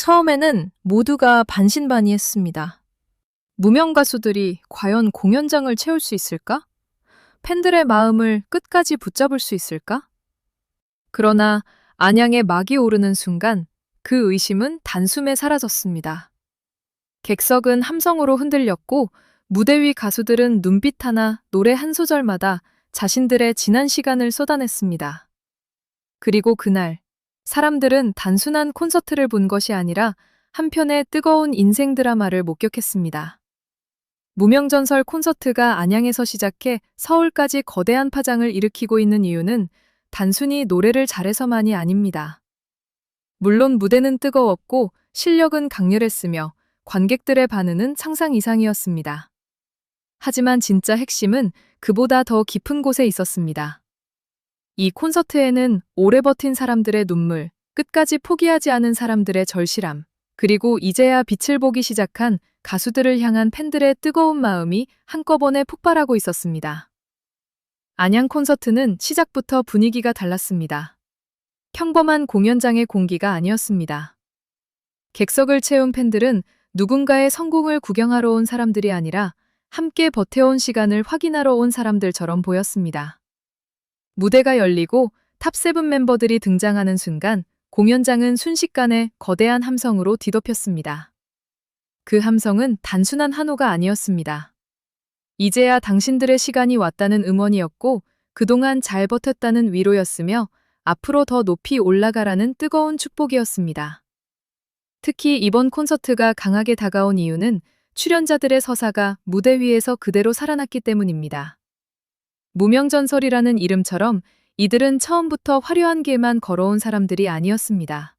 처음에는 모두가 반신반의했습니다. 무명 가수들이 과연 공연장을 채울 수 있을까? 팬들의 마음을 끝까지 붙잡을 수 있을까? 그러나 안양의 막이 오르는 순간 그 의심은 단숨에 사라졌습니다. 객석은 함성으로 흔들렸고 무대 위 가수들은 눈빛 하나, 노래 한 소절마다 자신들의 지난 시간을 쏟아냈습니다. 그리고 그날 사람들은 단순한 콘서트를 본 것이 아니라 한편의 뜨거운 인생 드라마를 목격했습니다. 무명전설 콘서트가 안양에서 시작해 서울까지 거대한 파장을 일으키고 있는 이유는 단순히 노래를 잘해서만이 아닙니다. 물론 무대는 뜨거웠고 실력은 강렬했으며 관객들의 반응은 상상 이상이었습니다. 하지만 진짜 핵심은 그보다 더 깊은 곳에 있었습니다. 이 콘서트에는 오래 버틴 사람들의 눈물, 끝까지 포기하지 않은 사람들의 절실함, 그리고 이제야 빛을 보기 시작한 가수들을 향한 팬들의 뜨거운 마음이 한꺼번에 폭발하고 있었습니다. 안양 콘서트는 시작부터 분위기가 달랐습니다. 평범한 공연장의 공기가 아니었습니다. 객석을 채운 팬들은 누군가의 성공을 구경하러 온 사람들이 아니라 함께 버텨온 시간을 확인하러 온 사람들처럼 보였습니다. 무대가 열리고 탑7 멤버들이 등장하는 순간 공연장은 순식간에 거대한 함성으로 뒤덮였습니다. 그 함성은 단순한 한호가 아니었습니다. 이제야 당신들의 시간이 왔다는 음원이었고 그동안 잘 버텼다는 위로였으며 앞으로 더 높이 올라가라는 뜨거운 축복이었습니다. 특히 이번 콘서트가 강하게 다가온 이유는 출연자들의 서사가 무대 위에서 그대로 살아났기 때문입니다. 무명전설이라는 이름처럼 이들은 처음부터 화려한 길만 걸어온 사람들이 아니었습니다.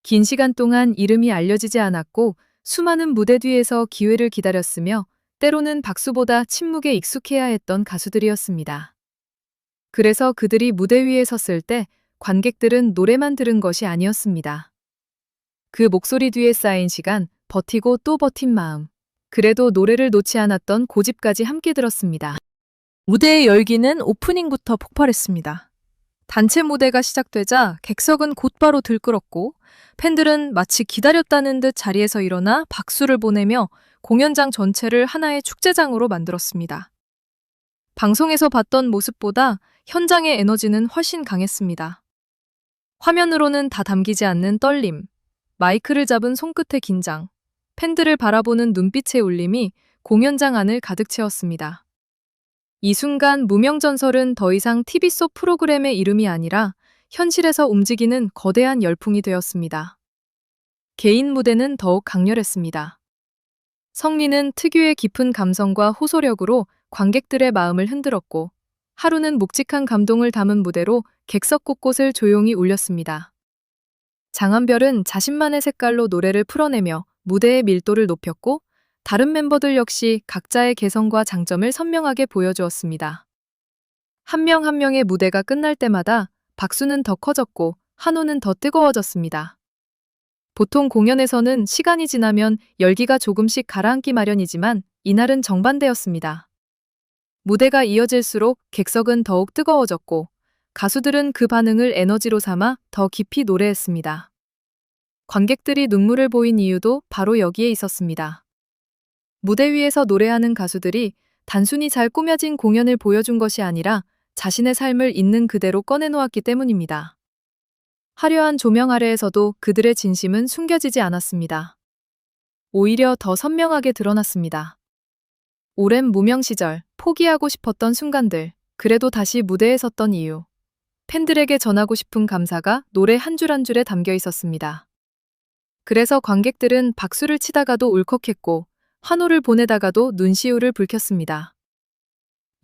긴 시간 동안 이름이 알려지지 않았고 수많은 무대 뒤에서 기회를 기다렸으며 때로는 박수보다 침묵에 익숙해야 했던 가수들이었습니다. 그래서 그들이 무대 위에 섰을 때 관객들은 노래만 들은 것이 아니었습니다. 그 목소리 뒤에 쌓인 시간, 버티고 또 버틴 마음, 그래도 노래를 놓지 않았던 고집까지 함께 들었습니다. 무대의 열기는 오프닝부터 폭발했습니다. 단체 무대가 시작되자 객석은 곧바로 들끓었고 팬들은 마치 기다렸다는 듯 자리에서 일어나 박수를 보내며 공연장 전체를 하나의 축제장으로 만들었습니다. 방송에서 봤던 모습보다 현장의 에너지는 훨씬 강했습니다. 화면으로는 다 담기지 않는 떨림, 마이크를 잡은 손끝의 긴장, 팬들을 바라보는 눈빛의 울림이 공연장 안을 가득 채웠습니다. 이 순간 무명전설은 더 이상 TV 속 프로그램의 이름이 아니라 현실에서 움직이는 거대한 열풍이 되었습니다. 개인 무대는 더욱 강렬했습니다. 성리는 특유의 깊은 감성과 호소력으로 관객들의 마음을 흔들었고 하루는 묵직한 감동을 담은 무대로 객석 곳곳을 조용히 울렸습니다. 장한별은 자신만의 색깔로 노래를 풀어내며 무대의 밀도를 높였고 다른 멤버들 역시 각자의 개성과 장점을 선명하게 보여주었습니다. 한 명 한 명의 무대가 끝날 때마다 박수는 더 커졌고 한호는 더 뜨거워졌습니다. 보통 공연에서는 시간이 지나면 열기가 조금씩 가라앉기 마련이지만 이날은 정반대였습니다. 무대가 이어질수록 객석은 더욱 뜨거워졌고 가수들은 그 반응을 에너지로 삼아 더 깊이 노래했습니다. 관객들이 눈물을 보인 이유도 바로 여기에 있었습니다. 무대 위에서 노래하는 가수들이 단순히 잘 꾸며진 공연을 보여준 것이 아니라 자신의 삶을 있는 그대로 꺼내놓았기 때문입니다. 화려한 조명 아래에서도 그들의 진심은 숨겨지지 않았습니다. 오히려 더 선명하게 드러났습니다. 오랜 무명 시절, 포기하고 싶었던 순간들, 그래도 다시 무대에 섰던 이유. 팬들에게 전하고 싶은 감사가 노래 한 줄 한 줄에 담겨 있었습니다. 그래서 관객들은 박수를 치다가도 울컥했고 환호를 보내다가도 눈시울을 붉혔습니다.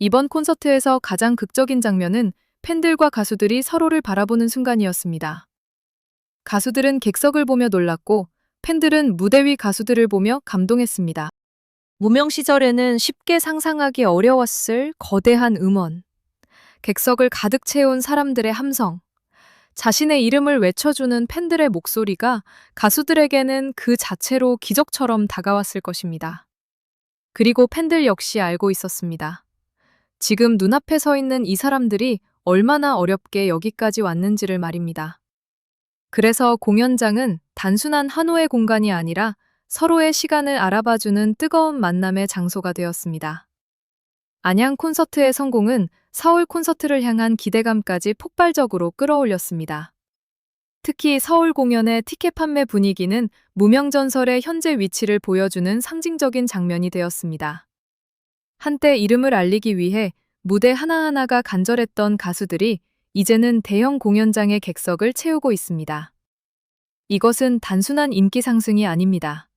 이번 콘서트에서 가장 극적인 장면은 팬들과 가수들이 서로를 바라보는 순간이었습니다. 가수들은 객석을 보며 놀랐고 팬들은 무대 위 가수들을 보며 감동했습니다. 무명 시절에는 쉽게 상상하기 어려웠을 거대한 음원, 객석을 가득 채운 사람들의 함성, 자신의 이름을 외쳐주는 팬들의 목소리가 가수들에게는 그 자체로 기적처럼 다가왔을 것입니다. 그리고 팬들 역시 알고 있었습니다. 지금 눈앞에 서 있는 이 사람들이 얼마나 어렵게 여기까지 왔는지를 말입니다. 그래서 공연장은 단순한 한호의 공간이 아니라 서로의 시간을 알아봐주는 뜨거운 만남의 장소가 되었습니다. 안양 콘서트의 성공은 서울 콘서트를 향한 기대감까지 폭발적으로 끌어올렸습니다. 특히 서울 공연의 티켓 판매 분위기는 무명전설의 현재 위치를 보여주는 상징적인 장면이 되었습니다. 한때 이름을 알리기 위해 무대 하나하나가 간절했던 가수들이 이제는 대형 공연장의 객석을 채우고 있습니다. 이것은 단순한 인기 상승이 아닙니다.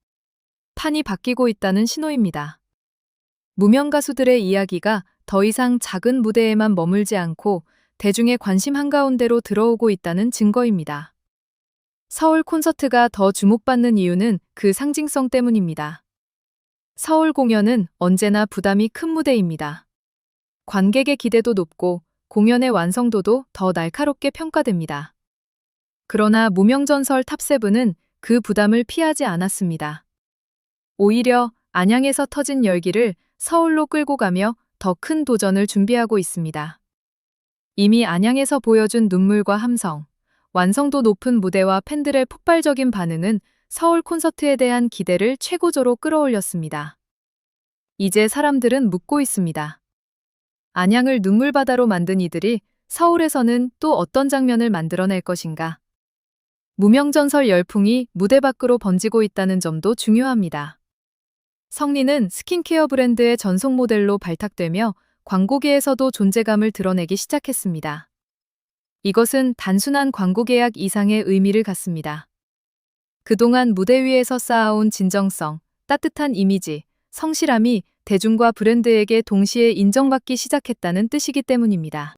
판이 바뀌고 있다는 신호입니다. 무명 가수들의 이야기가 더 이상 작은 무대에만 머물지 않고 대중의 관심 한가운데로 들어오고 있다는 증거입니다. 서울 콘서트가 더 주목받는 이유는 그 상징성 때문입니다. 서울 공연은 언제나 부담이 큰 무대입니다. 관객의 기대도 높고 공연의 완성도도 더 날카롭게 평가됩니다. 그러나 무명전설 탑세븐은 그 부담을 피하지 않았습니다. 오히려 안양에서 터진 열기를 서울로 끌고 가며 더 큰 도전을 준비하고 있습니다. 이미 안양에서 보여준 눈물과 함성, 완성도 높은 무대와 팬들의 폭발적인 반응은 서울 콘서트에 대한 기대를 최고조로 끌어올렸습니다. 이제 사람들은 묻고 있습니다. 안양을 눈물바다로 만든 이들이 서울에서는 또 어떤 장면을 만들어낼 것인가? 무명전설 열풍이 무대 밖으로 번지고 있다는 점도 중요합니다. 성리는 스킨케어 브랜드의 전속 모델로 발탁되며 광고계에서도 존재감을 드러내기 시작했습니다. 이것은 단순한 광고 계약 이상의 의미를 갖습니다. 그동안 무대 위에서 쌓아온 진정성, 따뜻한 이미지, 성실함이 대중과 브랜드에게 동시에 인정받기 시작했다는 뜻이기 때문입니다.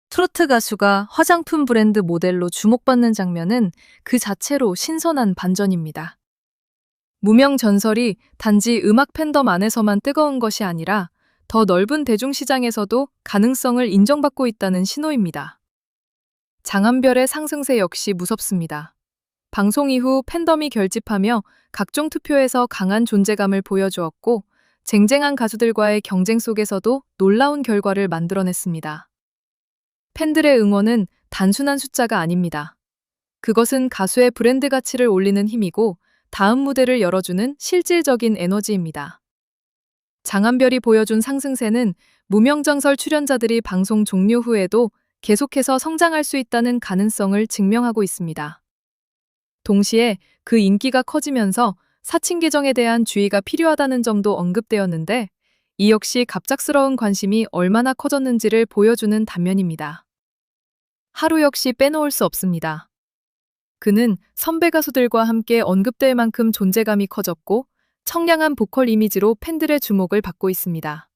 트로트 가수가 화장품 브랜드 모델로 주목받는 장면은 그 자체로 신선한 반전입니다. 무명 전설이 단지 음악 팬덤 안에서만 뜨거운 것이 아니라 더 넓은 대중시장에서도 가능성을 인정받고 있다는 신호입니다. 장한별의 상승세 역시 무섭습니다. 방송 이후 팬덤이 결집하며 각종 투표에서 강한 존재감을 보여주었고 쟁쟁한 가수들과의 경쟁 속에서도 놀라운 결과를 만들어냈습니다. 팬들의 응원은 단순한 숫자가 아닙니다. 그것은 가수의 브랜드 가치를 올리는 힘이고 다음 무대를 열어주는 실질적인 에너지입니다. 장한별이 보여준 상승세는 무명전설 출연자들이 방송 종료 후에도 계속해서 성장할 수 있다는 가능성을 증명하고 있습니다. 동시에 그 인기가 커지면서 사칭 계정에 대한 주의가 필요하다는 점도 언급되었는데 이 역시 갑작스러운 관심이 얼마나 커졌는지를 보여주는 단면입니다. 하루 역시 빼놓을 수 없습니다. 그는 선배 가수들과 함께 언급될 만큼 존재감이 커졌고 청량한 보컬 이미지로 팬들의 주목을 받고 있습니다.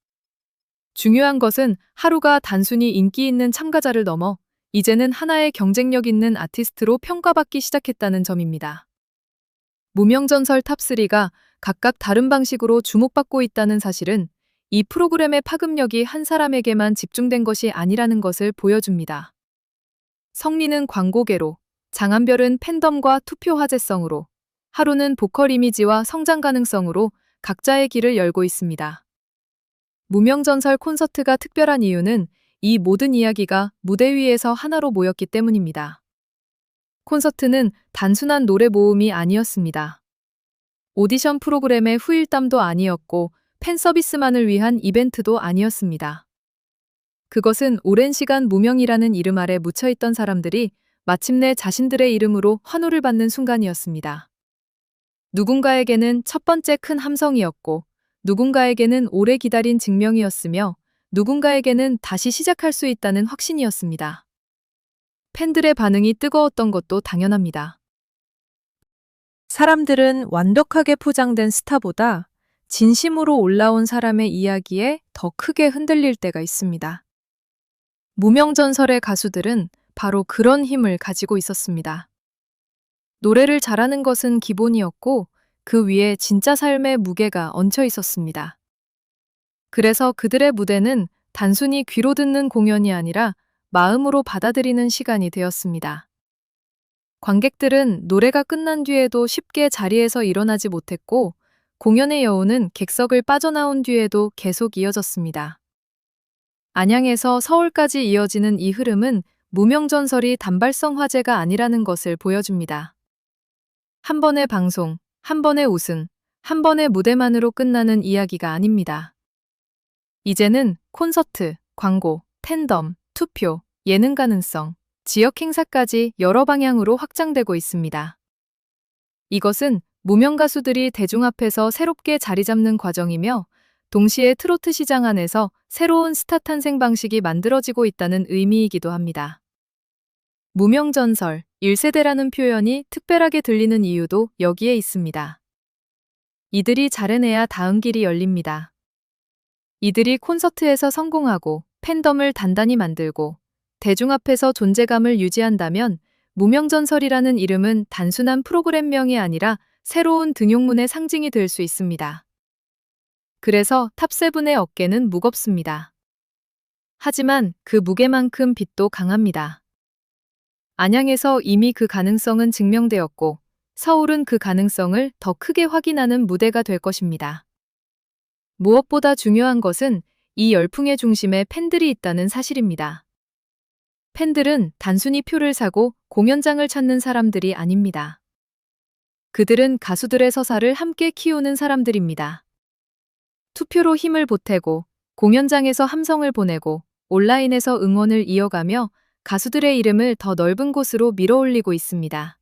중요한 것은 하루가 단순히 인기 있는 참가자를 넘어 이제는 하나의 경쟁력 있는 아티스트로 평가받기 시작했다는 점입니다. 무명전설 탑3가 각각 다른 방식으로 주목받고 있다는 사실은 이 프로그램의 파급력이 한 사람에게만 집중된 것이 아니라는 것을 보여줍니다. 성리는 광고계로, 장한별은 팬덤과 투표 화제성으로, 하루는 보컬 이미지와 성장 가능성으로 각자의 길을 열고 있습니다. 무명전설 콘서트가 특별한 이유는 이 모든 이야기가 무대 위에서 하나로 모였기 때문입니다. 콘서트는 단순한 노래 모음이 아니었습니다. 오디션 프로그램의 후일담도 아니었고 팬 서비스만을 위한 이벤트도 아니었습니다. 그것은 오랜 시간 무명이라는 이름 아래 묻혀있던 사람들이 마침내 자신들의 이름으로 환호를 받는 순간이었습니다. 누군가에게는 첫 번째 큰 함성이었고, 누군가에게는 오래 기다린 증명이었으며, 누군가에게는 다시 시작할 수 있다는 확신이었습니다. 팬들의 반응이 뜨거웠던 것도 당연합니다. 사람들은 완벽하게 포장된 스타보다 진심으로 올라온 사람의 이야기에 더 크게 흔들릴 때가 있습니다. 무명전설의 가수들은 바로 그런 힘을 가지고 있었습니다. 노래를 잘하는 것은 기본이었고 그 위에 진짜 삶의 무게가 얹혀 있었습니다. 그래서 그들의 무대는 단순히 귀로 듣는 공연이 아니라 마음으로 받아들이는 시간이 되었습니다. 관객들은 노래가 끝난 뒤에도 쉽게 자리에서 일어나지 못했고 공연의 여운은 객석을 빠져나온 뒤에도 계속 이어졌습니다. 안양에서 서울까지 이어지는 이 흐름은 무명전설이 단발성 화제가 아니라는 것을 보여줍니다. 한 번의 방송, 한 번의 우승, 한 번의 무대만으로 끝나는 이야기가 아닙니다. 이제는 콘서트, 광고, 팬덤, 투표, 예능 가능성, 지역 행사까지 여러 방향으로 확장되고 있습니다. 이것은 무명 가수들이 대중 앞에서 새롭게 자리 잡는 과정이며 동시에 트로트 시장 안에서 새로운 스타 탄생 방식이 만들어지고 있다는 의미이기도 합니다. 무명전설, 1세대라는 표현이 특별하게 들리는 이유도 여기에 있습니다. 이들이 잘해내야 다음 길이 열립니다. 이들이 콘서트에서 성공하고 팬덤을 단단히 만들고 대중 앞에서 존재감을 유지한다면 무명전설이라는 이름은 단순한 프로그램명이 아니라 새로운 등용문의 상징이 될 수 있습니다. 그래서 탑세븐의 어깨는 무겁습니다. 하지만 그 무게만큼 빛도 강합니다. 안양에서 이미 그 가능성은 증명되었고 서울은 그 가능성을 더 크게 확인하는 무대가 될 것입니다. 무엇보다 중요한 것은 이 열풍의 중심에 팬들이 있다는 사실입니다. 팬들은 단순히 표를 사고 공연장을 찾는 사람들이 아닙니다. 그들은 가수들의 서사를 함께 키우는 사람들입니다. 투표로 힘을 보태고 공연장에서 함성을 보내고 온라인에서 응원을 이어가며 가수들의 이름을 더 넓은 곳으로 밀어올리고 있습니다.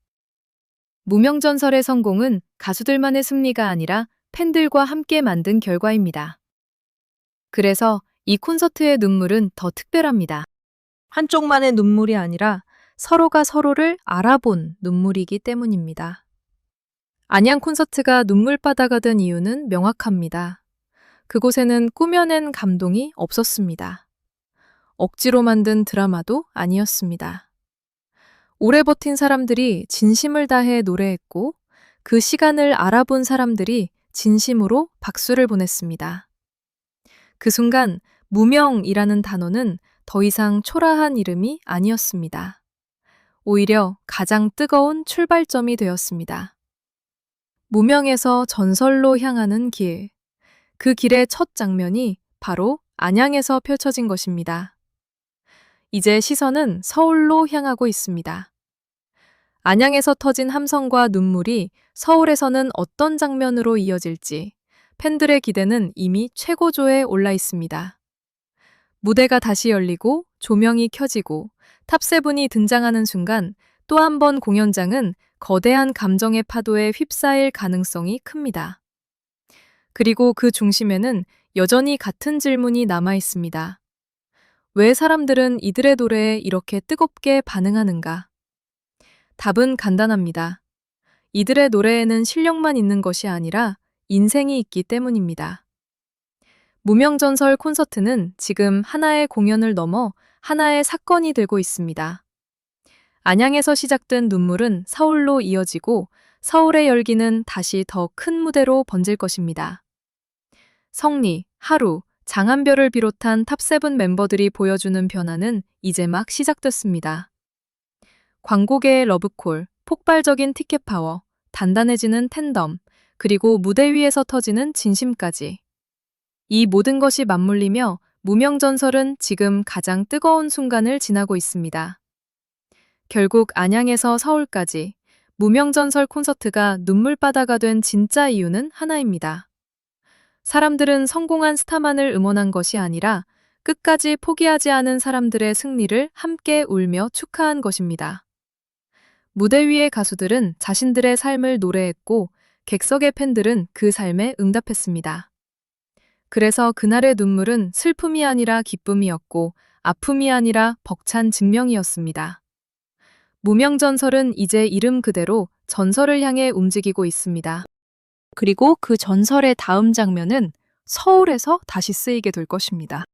무명전설의 성공은 가수들만의 승리가 아니라 팬들과 함께 만든 결과입니다. 그래서 이 콘서트의 눈물은 더 특별합니다. 한쪽만의 눈물이 아니라 서로가 서로를 알아본 눈물이기 때문입니다. 안양 콘서트가 눈물바다가 된 이유는 명확합니다. 그곳에는 꾸며낸 감동이 없었습니다. 억지로 만든 드라마도 아니었습니다. 오래 버틴 사람들이 진심을 다해 노래했고 그 시간을 알아본 사람들이 진심으로 박수를 보냈습니다. 그 순간 무명이라는 단어는 더 이상 초라한 이름이 아니었습니다. 오히려 가장 뜨거운 출발점이 되었습니다. 무명에서 전설로 향하는 길. 그 길의 첫 장면이 바로 안양에서 펼쳐진 것입니다. 이제 시선은 서울로 향하고 있습니다. 안양에서 터진 함성과 눈물이 서울에서는 어떤 장면으로 이어질지 팬들의 기대는 이미 최고조에 올라 있습니다. 무대가 다시 열리고 조명이 켜지고 탑세븐이 등장하는 순간 또 한 번 공연장은 거대한 감정의 파도에 휩싸일 가능성이 큽니다. 그리고 그 중심에는 여전히 같은 질문이 남아 있습니다. 왜 사람들은 이들의 노래에 이렇게 뜨겁게 반응하는가? 답은 간단합니다. 이들의 노래에는 실력만 있는 것이 아니라 인생이 있기 때문입니다. 무명전설 콘서트는 지금 하나의 공연을 넘어 하나의 사건이 되고 있습니다. 안양에서 시작된 눈물은 서울로 이어지고 서울의 열기는 다시 더 큰 무대로 번질 것입니다. 성리, 하루, 장한별을 비롯한 탑세븐 멤버들이 보여주는 변화는 이제 막 시작됐습니다. 광고계의 러브콜, 폭발적인 티켓 파워, 단단해지는 팬덤, 그리고 무대 위에서 터지는 진심까지. 이 모든 것이 맞물리며 무명전설은 지금 가장 뜨거운 순간을 지나고 있습니다. 결국 안양에서 서울까지 무명전설 콘서트가 눈물바다가 된 진짜 이유는 하나입니다. 사람들은 성공한 스타만을 응원한 것이 아니라 끝까지 포기하지 않은 사람들의 승리를 함께 울며 축하한 것입니다. 무대 위의 가수들은 자신들의 삶을 노래했고 객석의 팬들은 그 삶에 응답했습니다. 그래서 그날의 눈물은 슬픔이 아니라 기쁨이었고 아픔이 아니라 벅찬 증명이었습니다. 무명전설은 이제 이름 그대로 전설을 향해 움직이고 있습니다. 그리고 그 전설의 다음 장면은 서울에서 다시 쓰이게 될 것입니다.